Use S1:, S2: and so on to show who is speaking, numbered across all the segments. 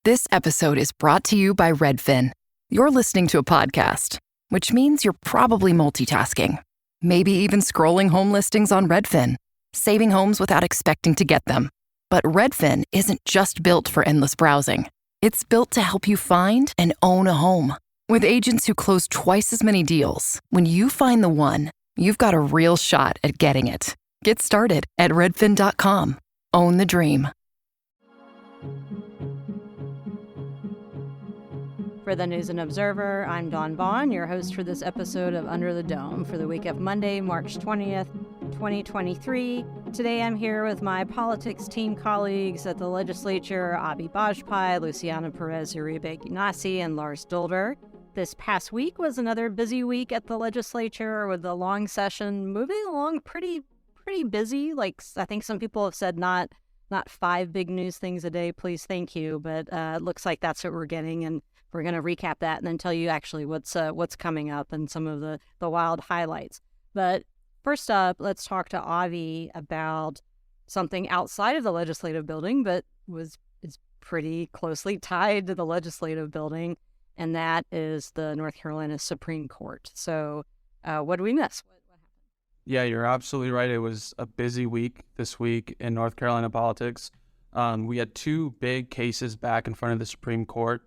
S1: This episode is brought to you by Redfin. You're listening to a podcast, which means you're probably multitasking. Maybe even scrolling home listings on Redfin, saving homes without expecting to get them. But Redfin isn't just built for endless browsing. It's built to help you find and own a home. With agents who close twice as many deals, when you find the one, you've got a real shot at getting it. Get started at redfin.com. Own the dream.
S2: For the News and Observer, I'm Dawn Vaughan, your host for this episode of Under the Dome for the week of Monday, March 20th, 2023. Today I'm here with my politics team colleagues at the legislature, Abi Bajpai, Luciana Perez-Uribe-Ginasi, and Lars Dulder. This past week was another busy week at the legislature with the long session moving along pretty busy. Like, I think some people have said not 5 big news things a day, please, thank you, but it looks like that's what we're getting, and we're going to recap that and then tell you actually what's coming up and some of the wild highlights. But first up, let's talk to Avi about something outside of the legislative building, but is pretty closely tied to the legislative building, and that is the North Carolina Supreme Court. So what do we miss? What happened?
S3: Yeah, you're absolutely right. It was a busy week this week in North Carolina politics. We had 2 big cases back in front of the Supreme Court.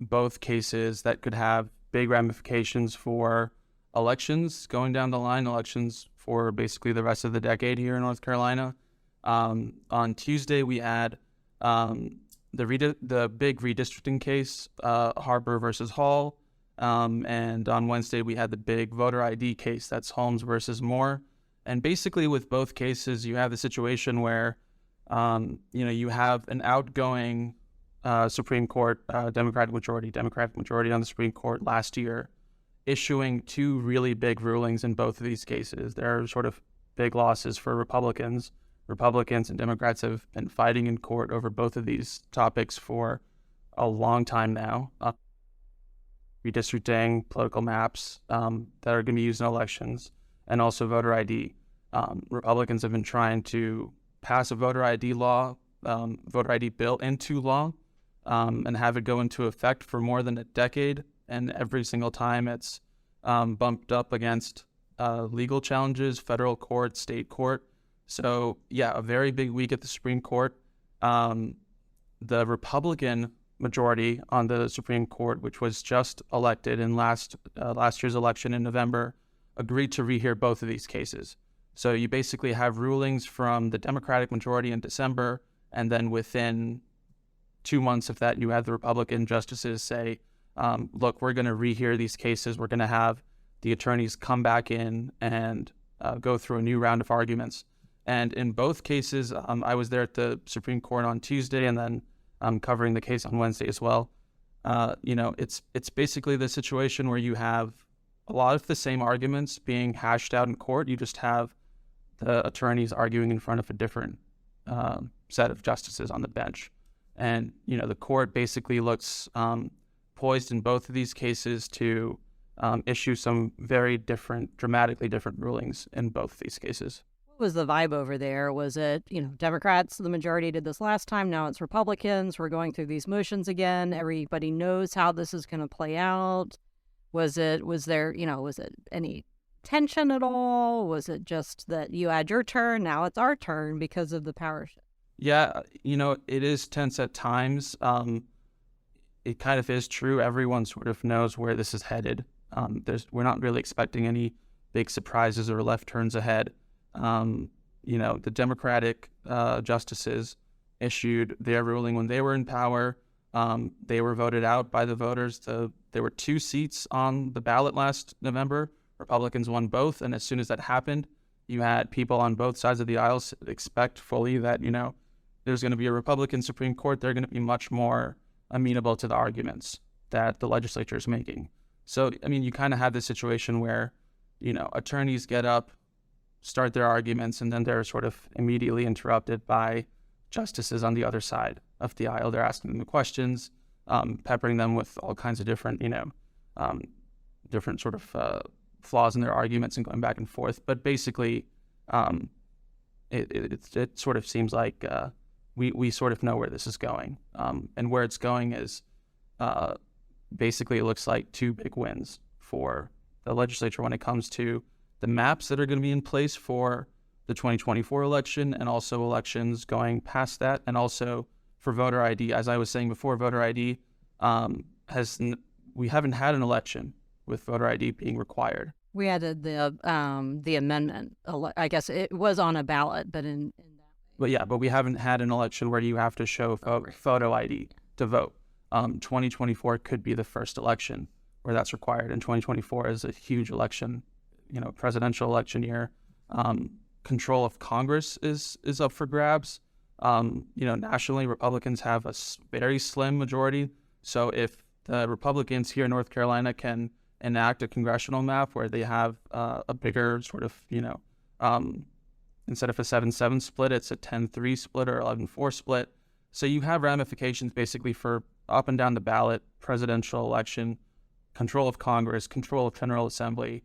S3: Both cases that could have big ramifications for elections going down the line, elections for basically the rest of the decade here in North Carolina. On Tuesday, we had the big redistricting case, Harper versus Hall. And on Wednesday, we had the big voter ID case, that's Holmes versus Moore. And basically with both cases, you have the situation where, you have an outgoing Supreme Court, Democratic majority on the Supreme Court last year, issuing 2 really big rulings in both of these cases. There are sort of big losses for Republicans. Republicans and Democrats have been fighting in court over both of these topics for a long time now. Redistricting, political maps that are going to be used in elections, and also voter ID. Republicans have been trying to pass a voter ID bill into law, and have it go into effect for more than a decade. And every single time it's bumped up against legal challenges, federal court, state court. So yeah, a very big week at the Supreme Court. The Republican majority on the Supreme Court, which was just elected in last year's election in November, agreed to rehear both of these cases. So you basically have rulings from the Democratic majority in December, and then within 2 months of that, you have the Republican justices say, look, we're going to rehear these cases. We're going to have the attorneys come back in and go through a new round of arguments. And in both cases, I was there at the Supreme Court on Tuesday, and then covering the case on Wednesday as well. It's basically the situation where you have a lot of the same arguments being hashed out in court. You just have the attorneys arguing in front of a different set of justices on the bench. And, the court basically looks poised in both of these cases to issue some very different, dramatically different rulings in both of these cases.
S2: What was the vibe over there? Was it, Democrats, the majority did this last time, now it's Republicans, we're going through these motions again, everybody knows how this is going to play out? Was there any tension at all? Was it just that you had your turn, now it's our turn because of the power shift?
S3: Yeah, it is tense at times. It kind of is true. Everyone sort of knows where this is headed. We're not really expecting any big surprises or left turns ahead. The Democratic justices issued their ruling when they were in power. They were voted out by the voters. There were 2 seats on the ballot last November. Republicans won both, and as soon as that happened, you had people on both sides of the aisle expect fully that, there's going to be a Republican Supreme Court. They're going to be much more amenable to the arguments that the legislature is making. So, you kind of have this situation where, attorneys get up, start their arguments, and then they're sort of immediately interrupted by justices on the other side of the aisle. They're asking them the questions, peppering them with all kinds of different, different sort of flaws in their arguments and going back and forth. But basically, it sort of seems like we sort of know where this is going. And where it's going is basically it looks like two big wins for the legislature when it comes to the maps that are going to be in place for the 2024 election and also elections going past that, and also for voter ID. As I was saying before, voter ID we haven't had an election with voter ID being required.
S2: We added the amendment. I guess it was on a ballot, but in that.
S3: But we haven't had an election where you have to show photo ID to vote. 2024 could be the first election where that's required, and 2024 is a huge election, presidential election year. Control of Congress is up for grabs. Nationally, Republicans have a very slim majority. So if the Republicans here in North Carolina can enact a congressional map where they have a bigger sort of, instead of a 7-7 split, it's a 10-3 split or 11-4 split. So you have ramifications basically for up and down the ballot, presidential election, control of Congress, control of General Assembly.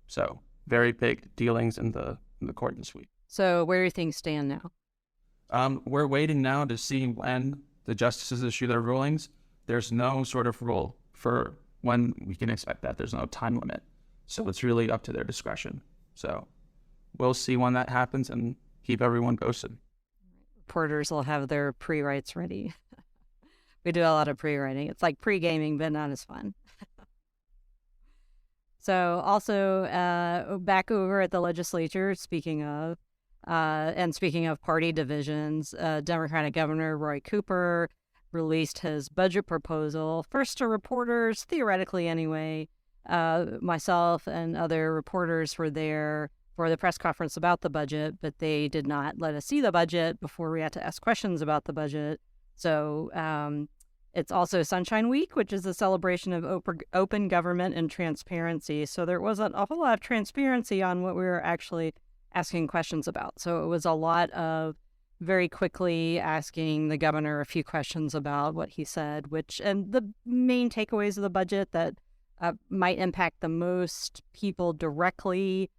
S3: So very big dealings in the court this week.
S2: So where do things stand now?
S3: We're waiting now to see when the justices issue their rulings. There's no sort of rule for when we can expect that. There's no time limit. So it's really up to their discretion. So we'll see when that happens and keep everyone posted.
S2: Reporters will have their pre-writes ready. We do a lot of pre-writing. It's like pre-gaming, but not as fun. So also back over at the legislature, speaking of party divisions, Democratic Governor Roy Cooper released his budget proposal, first to reporters, theoretically anyway. Myself and other reporters were there for the press conference about the budget, but they did not let us see the budget before we had to ask questions about the budget. So it's also Sunshine Week, which is a celebration of open government and transparency. So there wasn't a whole lot of transparency on what we were actually asking questions about. So it was a lot of very quickly asking the governor a few questions about what he said, and the main takeaways of the budget that might impact the most people directly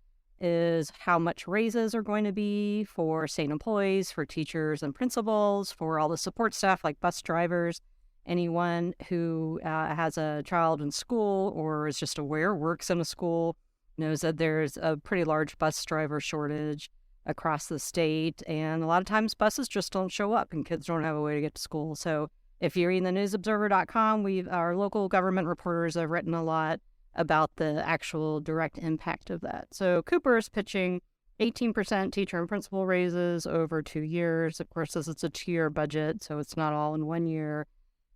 S2: is how much raises are going to be for state employees, for teachers and principals, for all the support staff like bus drivers. Anyone who has a child in school or is just aware, works in a school, knows that there's a pretty large bus driver shortage across the state. And a lot of times buses just don't show up and kids don't have a way to get to school. So if you're reading the newsobserver.com, our local government reporters have written a lot about the actual direct impact of that. So Cooper is pitching 18% teacher and principal raises over 2 years. Of course, this is a 2-year budget, so it's not all in 1 year.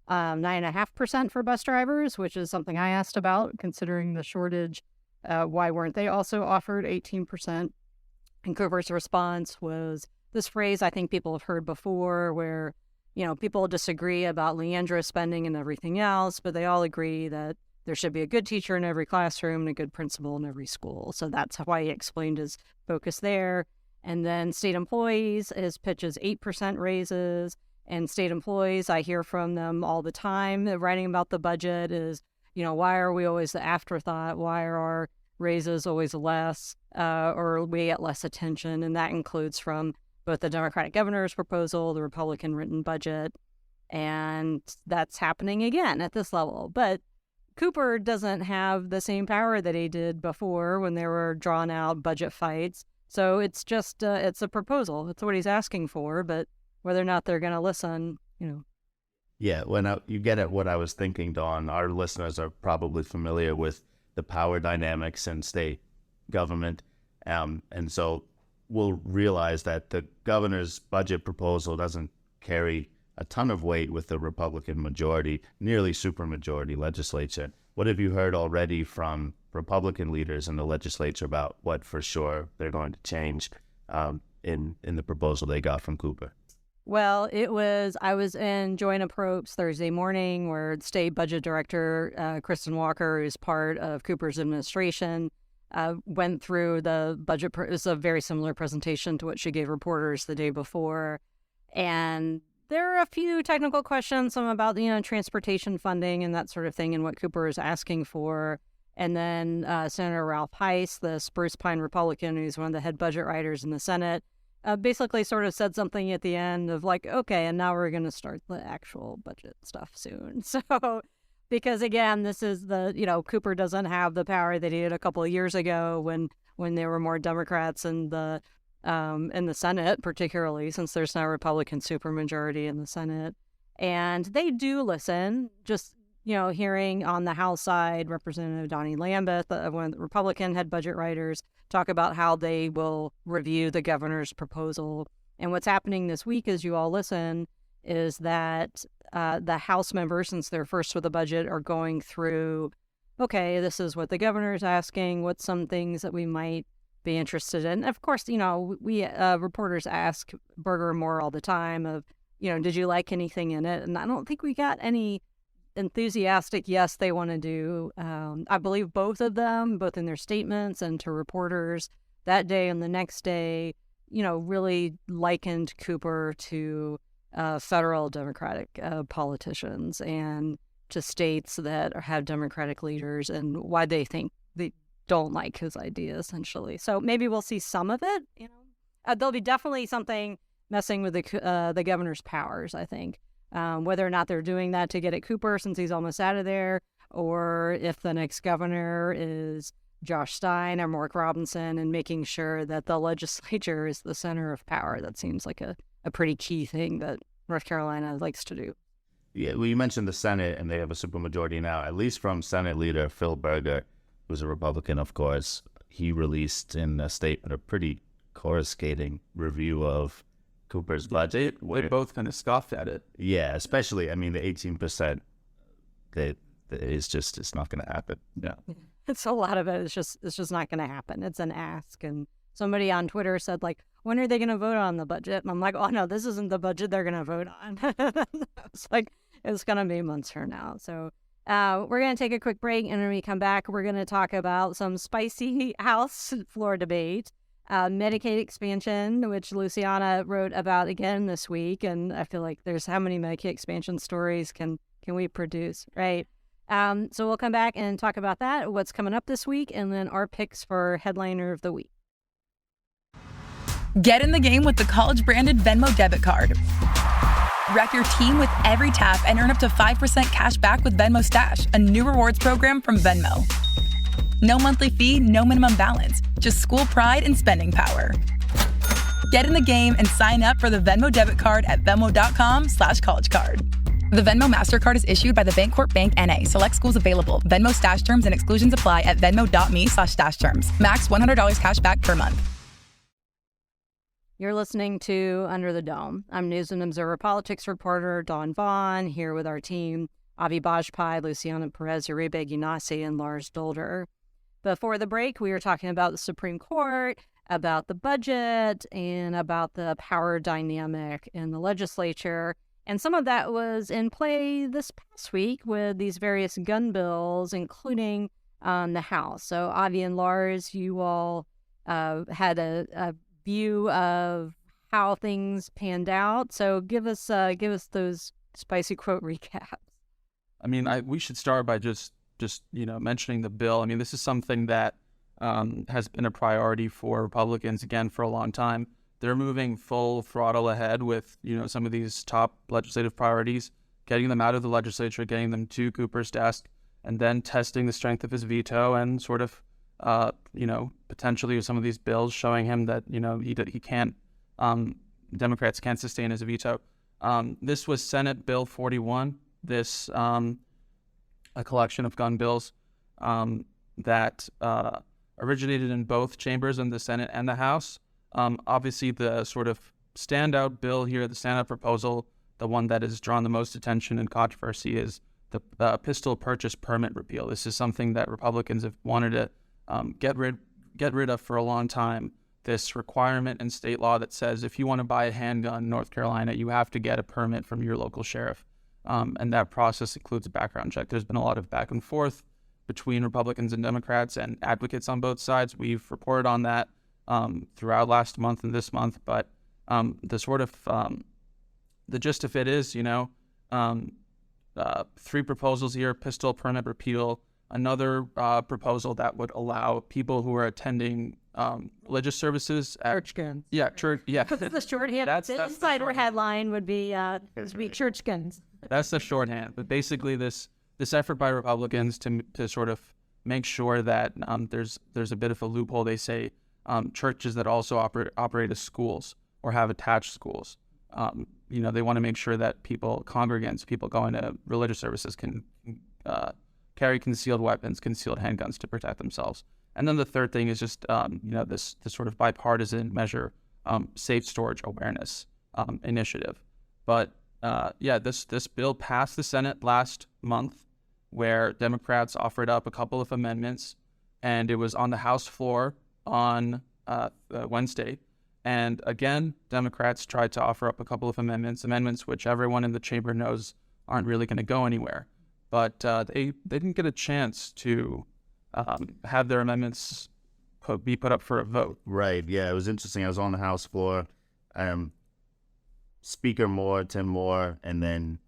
S2: 9.5% for bus drivers, which is something I asked about, considering the shortage. Why weren't they also offered 18%? And Cooper's response was this phrase I think people have heard before where, people disagree about Leandra spending and everything else, but they all agree that there should be a good teacher in every classroom and a good principal in every school. So that's why he explained his focus there. And then state employees, his pitch is 8% raises. And state employees, I hear from them all the time writing about the budget is, why are we always the afterthought? Why are our raises always less or we get less attention? And that includes from both the Democratic governor's proposal, the Republican written budget, and that's happening again at this level. But Cooper doesn't have the same power that he did before when there were drawn out budget fights. So it's just, it's a proposal. It's what he's asking for, but whether or not they're going to listen,
S4: Yeah, you get at what I was thinking, Dawn. Our listeners are probably familiar with the power dynamics in state government. And so we'll realize that the governor's budget proposal doesn't carry a ton of weight with the Republican majority, nearly supermajority legislature. What have you heard already from Republican leaders in the legislature about what for sure they're going to change in the proposal they got from Cooper?
S2: Well, I was in Joanna Probst's Thursday morning where State Budget Director Kristen Walker, who's part of Cooper's administration, went through the budget. It was a very similar presentation to what she gave reporters the day before. And there are a few technical questions, some about, transportation funding and that sort of thing and what Cooper is asking for. And then Senator Ralph Heiss, the Spruce Pine Republican, who's one of the head budget writers in the Senate, basically sort of said something at the end of like, okay, and now we're going to start the actual budget stuff soon. So, because again, this is Cooper doesn't have the power that he did a couple of years ago when there were more Democrats in the Senate, particularly since there's now a Republican supermajority in the Senate. And they do listen. Just, hearing on the House side, Representative Donnie Lambeth, one of the Republican head budget writers, talk about how they will review the governor's proposal. And what's happening this week, as you all listen, is that the House members, since they're first with the budget, are going through, okay, this is what the governor's asking, what's some things that we might be interested in. Of course, we reporters ask Berger and Moore all the time of, did you like anything in it? And I don't think we got any enthusiastic yes they want to do. I believe both of them, both in their statements and to reporters that day and the next day, really likened Cooper to federal Democratic politicians and to states that have Democratic leaders and why they think they don't like his idea, essentially. So maybe we'll see some of it. There'll be definitely something messing with the governor's powers, I think. Whether or not they're doing that to get at Cooper since he's almost out of there, or if the next governor is Josh Stein or Mark Robinson, and making sure that the legislature is the center of power. That seems like a pretty key thing that North Carolina likes to do.
S4: Yeah, well, you mentioned the Senate, and they have a supermajority now, at least from Senate leader Phil Berger, who's a Republican, of course. He released in a statement a pretty coruscating review of Cooper's budget.
S3: They both kind of scoffed at it.
S4: Yeah, especially, the 18%, it's not going to happen.
S3: Yeah.
S2: It's a lot of it. It's just not going to happen. It's an ask. And somebody on Twitter said, like, when are they going to vote on the budget? And I'm like, oh, no, this isn't the budget they're going to vote on. It's like, it's going to be months from now. So we're going to take a quick break. And when we come back, we're going to talk about some spicy House floor debate. Medicaid expansion, which Luciana wrote about again this week. And I feel like there's how many Medicaid expansion stories can we produce, right? So we'll come back and talk about that, what's coming up this week, and then our picks for headliner of the week.
S5: Get in the game with the college-branded Venmo debit card. Rep your team with every tap and earn up to 5% cash back with Venmo Stash, a new rewards program from Venmo. No monthly fee, no minimum balance, just school pride and spending power. Get in the game and sign up for the Venmo debit card at venmo.com/collegecard. The Venmo MasterCard is issued by the Bancorp Bank N.A. Select schools available. Venmo Stash terms and exclusions apply at venmo.me/stash terms. Max $100 cash back per month.
S2: You're listening to Under the Dome. I'm News and Observer Politics reporter Dawn Vaughan, here with our team, Avi Bajpai, Luciana Perez-Uribe Ginasi, and Lars Dolder. Before the break, we were talking about the Supreme Court, about the budget, and about the power dynamic in the legislature. And some of that was in play this past week with these various gun bills, including the House. So Avi and Lars, you all had a view of how things panned out. So give us those spicy quote recaps.
S3: We should start by just mentioning the bill. This is something that has been a priority for Republicans, again, for a long time. They're moving full throttle ahead with, some of these top legislative priorities, getting them out of the legislature, getting them to Cooper's desk, and then testing the strength of his veto and sort of, potentially with some of these bills showing him that, he can't, Democrats can't sustain his veto. This was Senate Bill 41. This, a collection of gun bills that originated in both chambers in the Senate and the House. Obviously, the sort of standout bill here, the standout proposal, the one that has drawn the most attention and controversy, is the pistol purchase permit repeal. This is something that Republicans have wanted to get rid of for a long time. This requirement in state law that says if you want to buy a handgun in North Carolina, you have to get a permit from your local sheriff. And that process includes a background check. There's been a lot of back and forth between Republicans and Democrats and advocates on both sides. We've reported on that throughout last month and this month. But the sort of the gist of it is, 3 proposals here: pistol permit repeal, another proposal that would allow people who are attending religious services.
S2: Church guns.
S3: Yeah, church. Yeah,
S2: The shorthand.
S3: That's
S2: The
S3: the
S2: insider
S3: shorthand.
S2: headline would be church guns.
S3: That's the shorthand. But basically, this effort by Republicans to sort of make sure that there's a bit of a loophole. They say churches that also operate as schools or have attached schools. They want to make sure that congregants, people going to religious services can carry concealed weapons, concealed handguns to protect themselves. And then the third thing is just, this sort of bipartisan measure, safe storage awareness initiative. But this bill passed the Senate last month, where Democrats offered up a couple of amendments, and it was on the House floor on Wednesday. And again, Democrats tried to offer up a couple of amendments which everyone in the chamber knows aren't really going to go anywhere. But they didn't get a chance to have their amendments be put up for a vote.
S4: Right. Yeah, it was interesting. I was on the House floor. Speaker Moore, Tim Moore, and then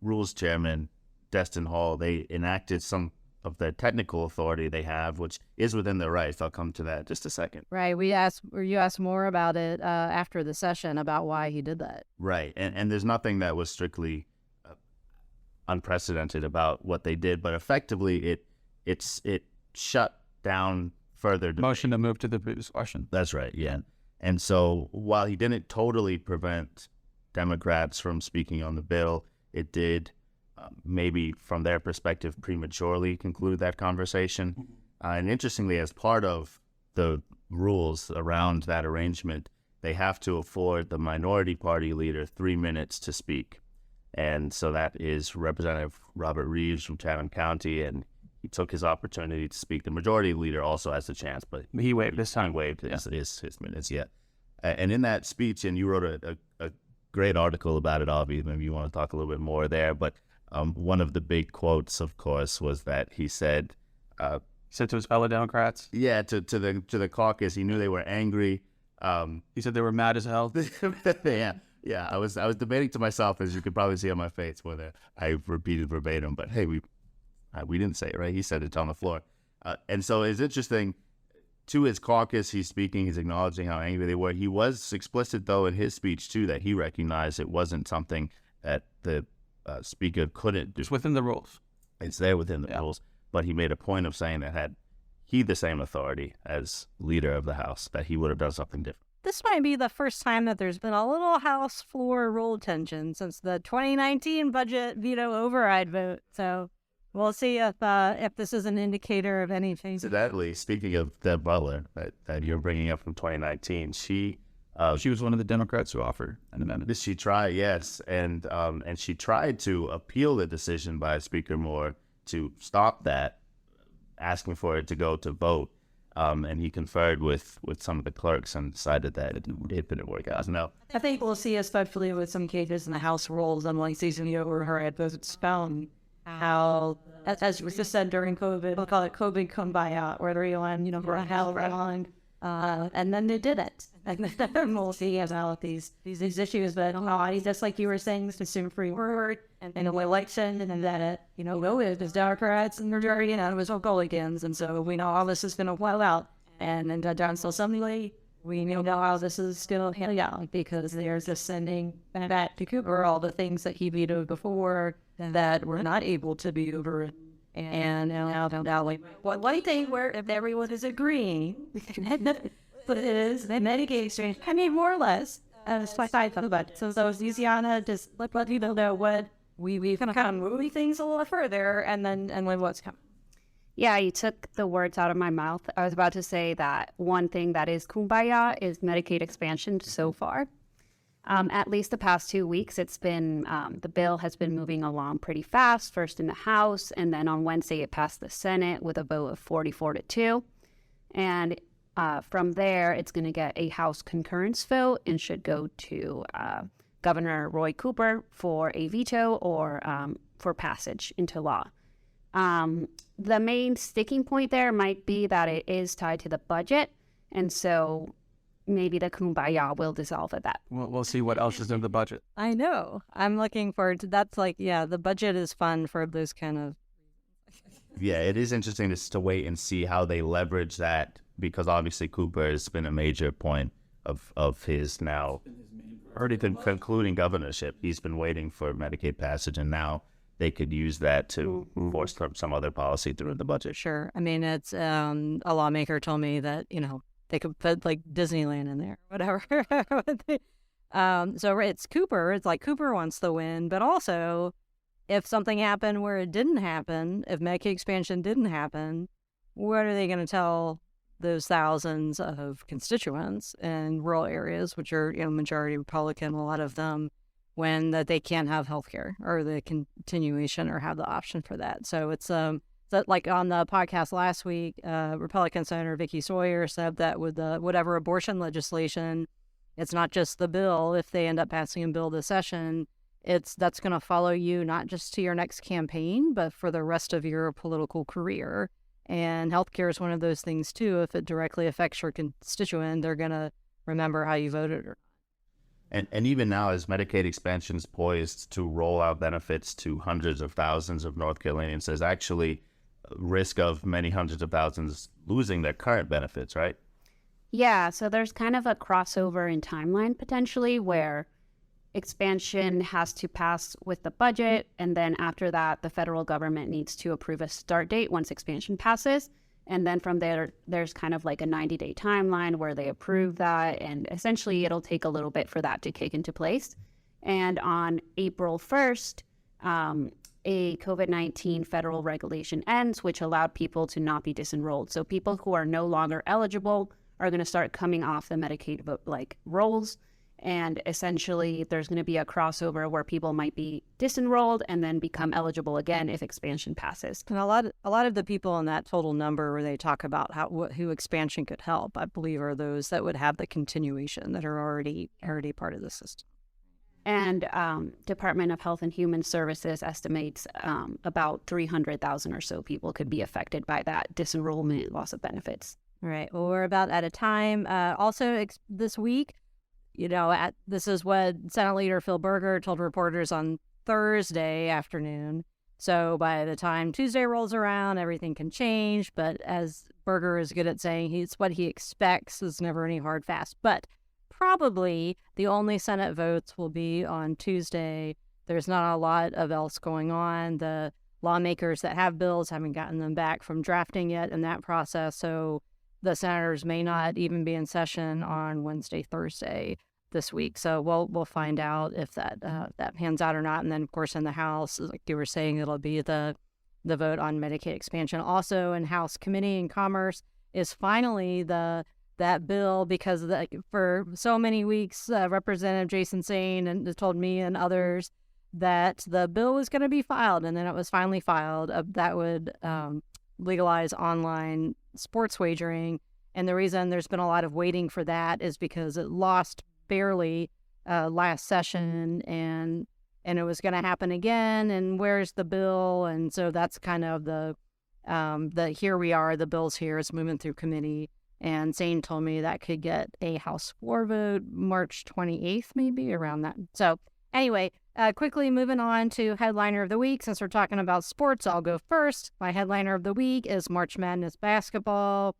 S4: Rules Chairman Destin Hall, they enacted some of the technical authority they have, which is within their rights. I'll come to that in just a second.
S2: Right. You asked more about it after the session about why he did that.
S4: Right. And there's nothing that was strictly unprecedented about what they did, but effectively it shut down further debate.
S3: Motion to move to the previous question.
S4: That's right. Yeah. And so while he didn't totally prevent Democrats from speaking on the bill, it did maybe from their perspective prematurely conclude that conversation. And interestingly, as part of the rules around that arrangement, they have to afford the minority party leader 3 minutes to speak. And so that is Representative Robert Reeves from Chatham County, and he took his opportunity to speak. The majority leader also has the chance, but
S3: he waived this time.
S4: He waived his minutes, yeah. And in that speech, and you wrote a great article about it, Avi, maybe you want to talk a little bit more there, but one of the big quotes, of course, was that he said
S3: to his fellow Democrats.
S4: Yeah, to the caucus, he knew they were angry.
S3: He said they were mad as hell.
S4: Yeah. I was debating to myself, as you could probably see on my face, whether I repeated verbatim. But hey, we didn't say it, right? He said it on the floor, and so it's interesting. To his caucus, he's speaking, he's acknowledging how angry they were. He was explicit, though, in his speech too, that he recognized it wasn't something that the speaker couldn't do.
S3: It's within the rules.
S4: It's there within the rules. But he made a point of saying that had he the same authority as leader of the House, that he would have done something different.
S2: This might be the first time that there's been a little House floor rule tension since the 2019 budget veto override vote. So we'll see if this is an indicator of anything.
S4: Incidentally, speaking of Deb Butler, that you're bringing up from 2019, she
S3: was one of the Democrats who offered an amendment.
S4: She tried, yes, and she tried to appeal the decision by Speaker Moore to stop that, asking for it to go to vote. And he conferred with some of the clerks and decided that it didn't work out. No,
S2: I think we'll see, especially with some cases in the House rules, unlike season over her at votes found, how, as was just said during COVID, we'll call it COVID kumbaya, where everyone, for a hell around, and then they did it. And then we'll see about these issues, but just like you were saying, this consumer free word, and an election, and that, it was Democrats and majority, it was Republicans, and so we know how this is going to play out. And then down till Assembly, we know how this is going to play out, because they're just sending back to Cooper all the things that he vetoed before that were not able to be overridden. And now, like, one thing where if everyone is agreeing, but it is Medicaid, I mean, more or less, as I thought about it. So Louisiana, just let people know what we've kind of moving things a little further, and what's coming.
S6: Yeah, you took the words out of my mouth. I was about to say that one thing that is kumbaya is Medicaid expansion so far. At least the past 2 weeks, it's been, the bill has been moving along pretty fast, first in the House, and then on Wednesday it passed the Senate with a vote of 44-2. And from there, it's going to get a House concurrence vote and should go to Governor Roy Cooper for a veto or for passage into law. The main sticking point there might be that it is tied to the budget, and so maybe the kumbaya will dissolve at that.
S3: We'll see what else is in the budget.
S2: I know. I'm looking forward to that's the budget is fun for those kind of.
S4: Yeah, it is interesting to wait and see how they leverage that because obviously Cooper has been a major point of his now, already been concluding governorship. He's been waiting for Medicaid passage, and now they could use that to force some other policy through the budget.
S2: Sure. I mean, it's a lawmaker told me that, they could put like Disneyland in there, whatever. So it's Cooper. It's like Cooper wants the win, but also if something happened where it didn't happen, if Medicaid expansion didn't happen, what are they going to tell those thousands of constituents in rural areas, which are, majority Republican, a lot of them, when that they can't have health care or the continuation or have the option for that. So it's like on the podcast last week, Republican Senator Vicky Sawyer said that with the whatever abortion legislation, it's not just the bill. If they end up passing a bill this session, that's going to follow you not just to your next campaign, but for the rest of your political career. And healthcare is one of those things too. If it directly affects your constituent, they're going to remember how you voted.
S4: And even now, as Medicaid expansion is poised to roll out benefits to hundreds of thousands of North Carolinians, there's actually a risk of many hundreds of thousands losing their current benefits, right?
S6: Yeah, so there's kind of a crossover in timeline potentially where expansion has to pass with the budget, and then after that, the federal government needs to approve a start date once expansion passes. And then from there, there's kind of like a 90-day timeline where they approve that, and essentially it'll take a little bit for that to kick into place. And on April 1st, a COVID-19 federal regulation ends, which allowed people to not be disenrolled. So people who are no longer eligible are going to start coming off the Medicaid rolls. And essentially, there's going to be a crossover where people might be disenrolled and then become eligible again if expansion passes.
S2: And a lot of the people in that total number where they talk about who expansion could help, I believe, are those that would have the continuation that are already part of the system.
S6: And Department of Health and Human Services estimates about 300,000 or so people could be affected by that disenrollment, loss of benefits.
S2: All right. Well, we're about out of time. Also, this week, this is what Senate Leader Phil Berger told reporters on Thursday afternoon. So by the time Tuesday rolls around, everything can change. But as Berger is good at saying, it's what he expects. There's never any hard fast. But probably the only Senate votes will be on Tuesday. There's not a lot of else going on. The lawmakers that have bills haven't gotten them back from drafting yet in that process. So the senators may not even be in session on Wednesday, Thursday this week. So we'll find out if that pans out or not. And then, of course, in the House, like you were saying, it'll be the vote on Medicaid expansion. Also in House Committee on Commerce is finally that bill, because for so many weeks, Representative Jason Sain and told me and others that the bill was going to be filed, and then it was finally filed. That would legalize online sports wagering. And the reason there's been a lot of waiting for that is because it lost barely last session, and it was going to happen again. And where's the bill? And so that's kind of the here we are. The bill's here. It's moving through committee. And Zane told me that could get a House floor vote March 28th, maybe around that. So anyway, quickly moving on to headliner of the week. Since we're talking about sports, I'll go first. My headliner of the week is March Madness basketball.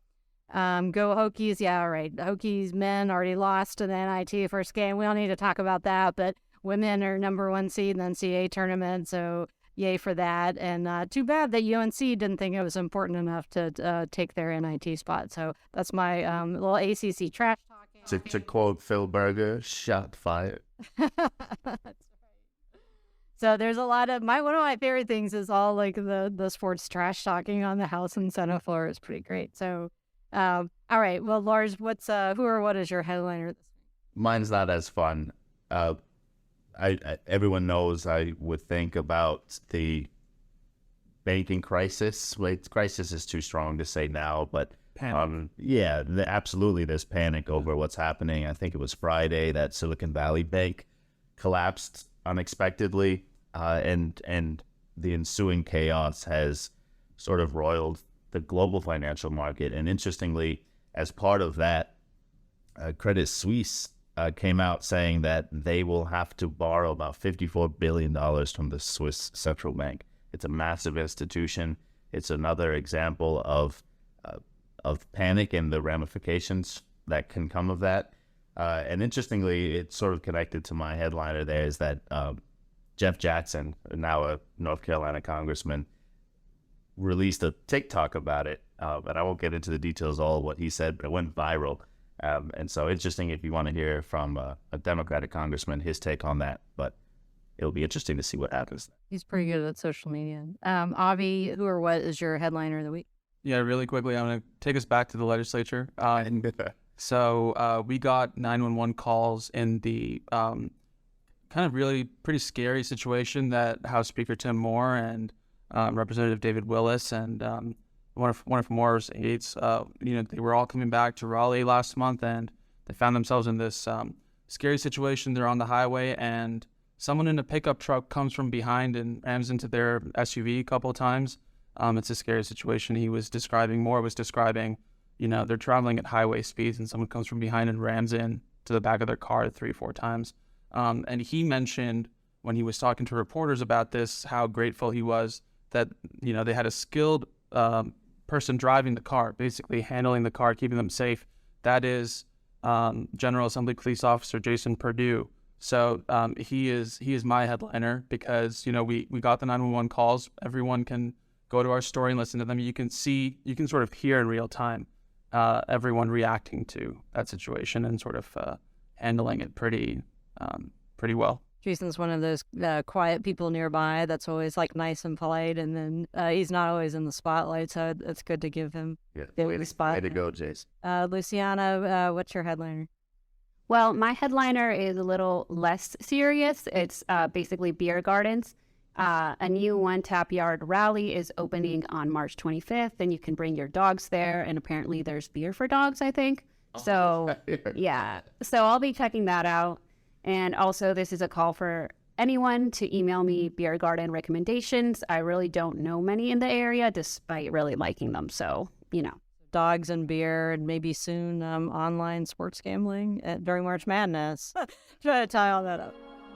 S2: Go Hokies. Yeah, all right. The Hokies men already lost in the NIT first game. We don't need to talk about that, but women are number 1 seed in the NCAA tournament, so yay for that. And too bad that UNC didn't think it was important enough to take their NIT spot. So that's my little ACC trash talking.
S4: To quote Phil Berger, shot fired.
S2: That's right. So there's a lot of one of my favorite things is all like the sports trash talking on the House and Senate floor. It's pretty great. So all right. Well, Lars, what's who or what is your headliner this week?
S4: Mine's not as fun. Everyone knows I would think about the banking crisis. Wait, crisis is too strong to say now, but absolutely, there's panic over what's happening. I think it was Friday that Silicon Valley Bank collapsed unexpectedly, and the ensuing chaos has sort of roiled the global financial market. And interestingly, as part of that, Credit Suisse came out saying that they will have to borrow about $54 billion from the Swiss central bank. It's a massive institution. It's another example of of panic and the ramifications that can come of that. And interestingly, it's sort of connected to my headliner there is that Jeff Jackson, now a North Carolina congressman, released a TikTok about it. But I won't get into the details of all of what he said, but it went viral. And so interesting if you want to hear from a Democratic congressman, his take on that. But it'll be interesting to see what happens.
S2: He's pretty good at social media. Avi, who or what is your headliner of the week?
S3: Yeah, really quickly, I'm going to take us back to the legislature. So we got 911 calls in the kind of really pretty scary situation that House Speaker Tim Moore and Representative David Willis and one of Moore's aides, they were all coming back to Raleigh last month, and they found themselves in this scary situation. They're on the highway, and someone in a pickup truck comes from behind and rams into their SUV a couple of times. It's a scary situation. Moore was describing, they're traveling at highway speeds and someone comes from behind and rams in to the back of their car 3-4 times. And he mentioned when he was talking to reporters about this, how grateful he was that, they had a skilled person driving the car, basically handling the car, keeping them safe. That is General Assembly Police Officer Jason Perdue. So he is my headliner because, we got the 911 calls. Everyone can go to our story and listen to them. You can sort of hear in real time everyone reacting to that situation and sort of handling it pretty well.
S2: Jason's one of those quiet people nearby that's always like nice and polite, and then he's not always in the spotlight, so it's good to give him the spot.
S4: Way to go, Jason.
S2: Luciana, what's your headliner?
S6: Well, my headliner is a little less serious. It's basically beer gardens. A new One Tap Yard rally is opening on March 25th, and you can bring your dogs there. And apparently there's beer for dogs, I think. So, yeah. So I'll be checking that out. And also, this is a call for anyone to email me beer garden recommendations. I really don't know many in the area, despite really liking them. So,
S2: Dogs and beer, and maybe soon online sports gambling during March Madness. Try to tie all that up.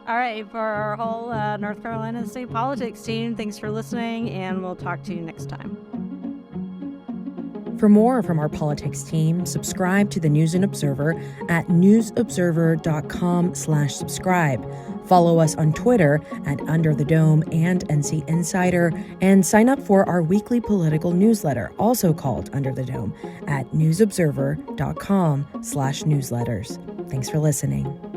S2: All right, for our whole North Carolina State Politics team, thanks for listening, and we'll talk to you next time.
S7: For more from our politics team, subscribe to the News and Observer at newsobserver.com/subscribe. Follow us on Twitter at Under the Dome and NC Insider, and sign up for our weekly political newsletter, also called Under the Dome, at newsobserver.com/newsletters. Thanks for listening.